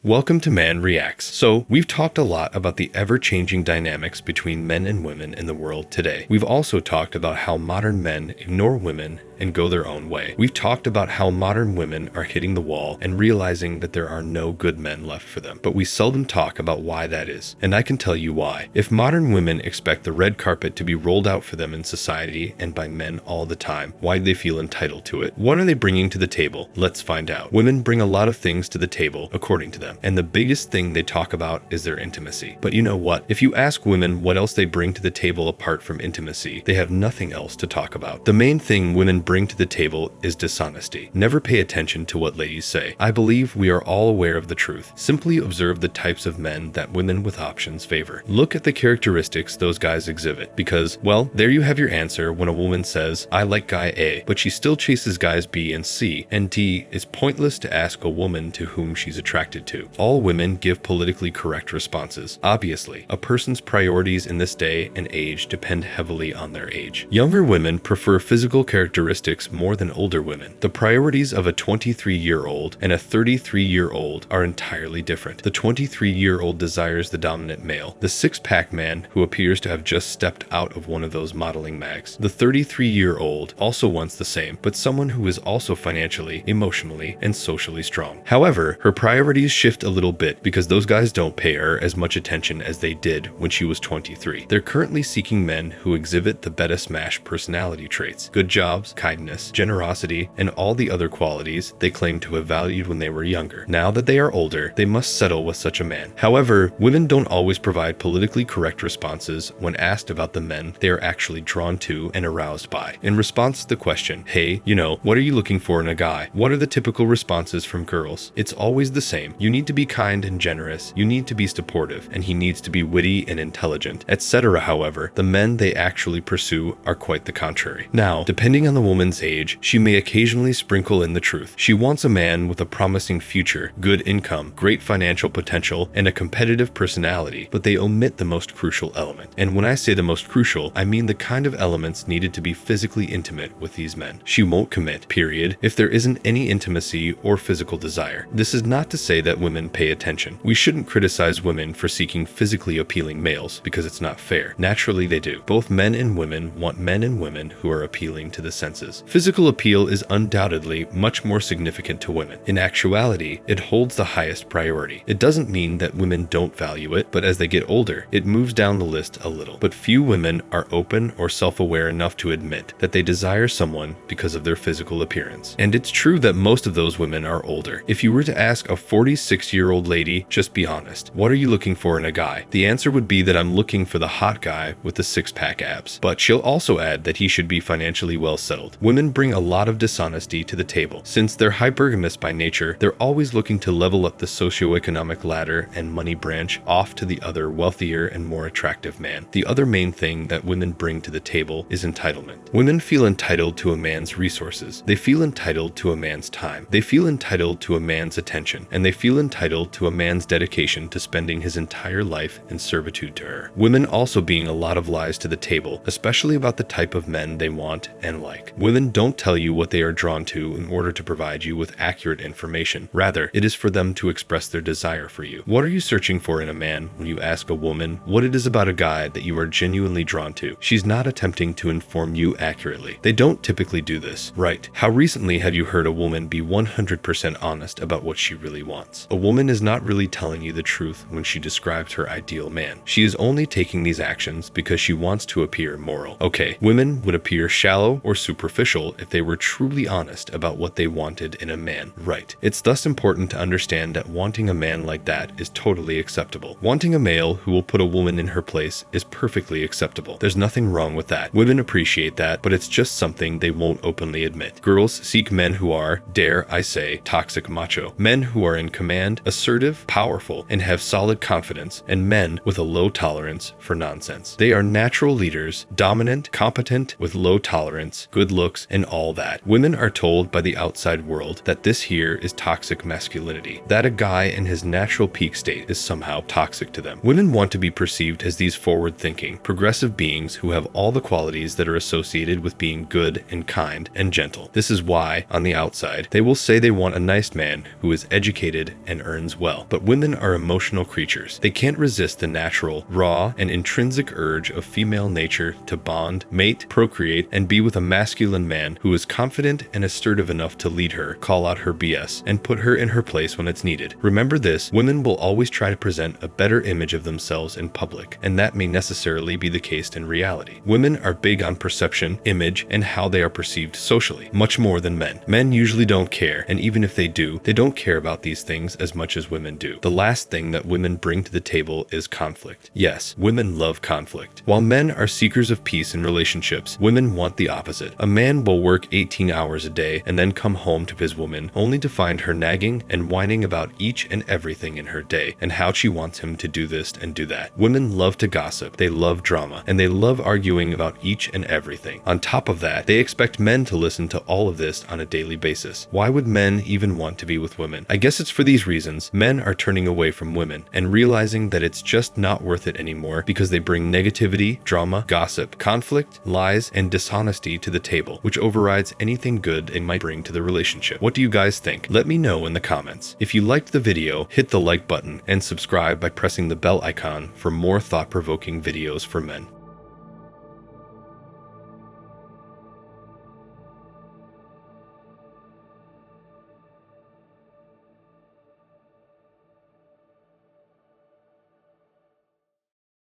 Welcome to Man Reacts. So, we've talked a lot about the ever-changing dynamics between men and women in the world today. We've also talked about how modern men ignore women and go their own way. We've talked about how modern women are hitting the wall and realizing that there are no good men left for them. But we seldom talk about why that is. And I can tell you why. If modern women expect the red carpet to be rolled out for them in society and by men all the time, why do they feel entitled to it? What are they bringing to the table? Let's find out. Women bring a lot of things to the table, according to them. And the biggest thing they talk about is their intimacy. But you know what? If you ask women what else they bring to the table apart from intimacy, they have nothing else to talk about. The main thing women bring to the table is dishonesty. Never pay attention to what ladies say. I believe we are all aware of the truth. Simply observe the types of men that women with options favor. Look at the characteristics those guys exhibit because, well, there you have your answer when a woman says, I like guy A, but she still chases guys B and C, and D. It's pointless to ask a woman to whom she's attracted to. All women give politically correct responses. Obviously, a person's priorities in this day and age depend heavily on their age. Younger women prefer physical characteristics more than older women. The priorities of a 23-year-old and a 33-year-old are entirely different. The 23-year-old desires the dominant male, the six-pack man who appears to have just stepped out of one of those modeling mags. The 33-year-old also wants the same, but someone who is also financially, emotionally, and socially strong. However, her priorities shift a little bit because those guys don't pay her as much attention as they did when she was 23. They're currently seeking men who exhibit the beta smash personality traits, good jobs, kindness, generosity, and all the other qualities they claim to have valued when they were younger. Now that they are older, they must settle with such a man. However, women don't always provide politically correct responses when asked about the men they are actually drawn to and aroused by. In response to the question, hey, what are you looking for in a guy? What are the typical responses from girls? It's always the same. You need to be kind and generous, you need to be supportive, and he needs to be witty and intelligent, etc. However, the men they actually pursue are quite the contrary. Now, depending on the woman's age, she may occasionally sprinkle in the truth. She wants a man with a promising future, good income, great financial potential, and a competitive personality, but they omit the most crucial element. And when I say the most crucial, I mean the kind of elements needed to be physically intimate with these men. She won't commit, period, if there isn't any intimacy or physical desire. This is not to say that women pay attention. We shouldn't criticize women for seeking physically appealing males because it's not fair. Naturally, they do. Both men and women want men and women who are appealing to the senses. Physical appeal is undoubtedly much more significant to women. In actuality, it holds the highest priority. It doesn't mean that women don't value it, but as they get older, it moves down the list a little. But few women are open or self-aware enough to admit that they desire someone because of their physical appearance. And it's true that most of those women are older. If you were to ask a 46-year-old lady, just be honest, what are you looking for in a guy? The answer would be that I'm looking for the hot guy with the six-pack abs. But she'll also add that he should be financially well settled. Women bring a lot of dishonesty to the table. Since they're hypergamous by nature, they're always looking to level up the socioeconomic ladder and money branch off to the other wealthier and more attractive man. The other main thing that women bring to the table is entitlement. Women feel entitled to a man's resources. They feel entitled to a man's time. They feel entitled to a man's attention. And they feel entitled to a man's dedication to spending his entire life in servitude to her. Women also bring a lot of lies to the table, especially about the type of men they want and like. Women don't tell you what they are drawn to in order to provide you with accurate information. Rather, it is for them to express their desire for you. What are you searching for in a man when you ask a woman what it is about a guy that you are genuinely drawn to? She's not attempting to inform you accurately. They don't typically do this. Right. How recently have you heard a woman be 100% honest about what she really wants? A woman is not really telling you the truth when she describes her ideal man. She is only taking these actions because she wants to appear moral. Okay, women would appear shallow or superficial if they were truly honest about what they wanted in a man. Right. It's thus important to understand that wanting a man like that is totally acceptable. Wanting a male who will put a woman in her place is perfectly acceptable. There's nothing wrong with that. Women appreciate that, but it's just something they won't openly admit. Girls seek men who are, dare I say, toxic macho. Men who are in command, assertive, powerful, and have solid confidence, and men with a low tolerance for nonsense. They are natural leaders, dominant, competent, with low tolerance, good looks, and all that. Women are told by the outside world that this here is toxic masculinity, that a guy in his natural peak state is somehow toxic to them. Women want to be perceived as these forward-thinking, progressive beings who have all the qualities that are associated with being good and kind and gentle. This is why, on the outside, they will say they want a nice man who is educated and earns well. But women are emotional creatures. They can't resist the natural, raw, and intrinsic urge of female nature to bond, mate, procreate, and be with a masculine man who is confident and assertive enough to lead her, call out her BS, and put her in her place when it's needed. Remember this, women will always try to present a better image of themselves in public, and that may necessarily be the case in reality. Women are big on perception, image, and how they are perceived socially, much more than men. Men usually don't care, and even if they do, they don't care about these things as much as women do. The last thing that women bring to the table is conflict. Yes, women love conflict. While men are seekers of peace in relationships, women want the opposite. A man will work 18 hours a day and then come home to his woman only to find her nagging and whining about each and everything in her day and how she wants him to do this and do that. Women love to gossip, they love drama, and they love arguing about each and everything. On top of that, they expect men to listen to all of this on a daily basis. Why would men even want to be with women? I guess it's for these reasons. Men are turning away from women and realizing that it's just not worth it anymore because they bring negativity, drama, gossip, conflict, lies, and dishonesty to the table, which overrides anything good they might bring to the relationship. What do you guys think? Let me know in the comments. If you liked the video, hit the like button and subscribe by pressing the bell icon for more thought-provoking videos for men.